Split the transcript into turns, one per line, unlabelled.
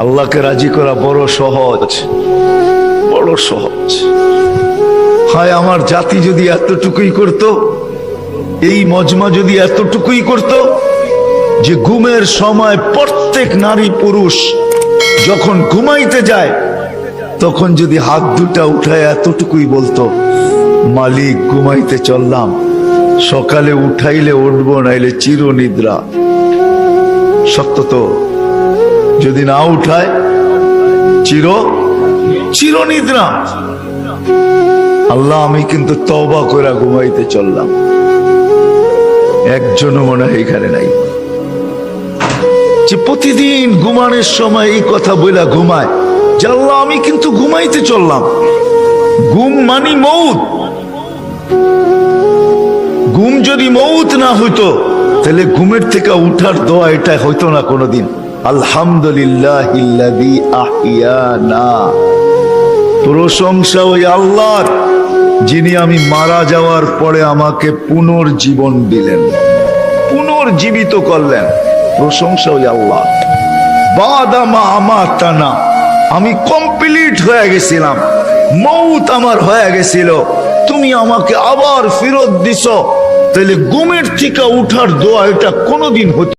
আল্লাহকে রাজি করা বড় সহজ, বড় সহজ। হায় আমার জাতি যদি এতটুকুই করত, এই মজমা যদি এতটুকুই করত যে ঘুমের সময় প্রত্যেক নারী পুরুষ যখন ঘুমাইতে যায় তখন যদি হাত দুটা উঠায় এতটুকুই বলতো, মালিক ঘুমাইতে চললাম, সকালে উঠাইলে উঠবো, নাইলে চিরনিদ্রা। সত্য তো, যদি না উঠায় চিরনিদ্রা। আল্লাহ আমি কিন্তু তওবা করে ঘুমাইতে চললাম। একজনও মনে হয় এখানে নাই যে প্রতিদিন ঘুমানোর সময় এই কথা বইলা ঘুমায় যে আল্লাহ আমি কিন্তু ঘুমাইতে চললাম। ঘুম মানি মউত। ঘুম যদি মউত না হইতো তাহলে ঘুমের থেকে উঠার দোয়া এটা হইতো না কোনোদিন। আলহামদুলিল্লাহিল্লাযী আহিয়ানা, প্রশংসা ওই আল্লাহর যিনি আমি মারা যাওয়ার পরে আমাকে পুনর্জীবন দিলেন, পুনর্জীবিত করলেন। প্রশংসা ওই আল্লাহ। বাদামা আমাতানা, আমি কমপ্লিট হয়ে গেছিলাম, মউত আমার হয়ে গেছিল, তুমি আমাকে আবার ফেরত দিছো। তাহলে ঘুমের থেকে উঠার দোয়া এটা কোনোদিন হতো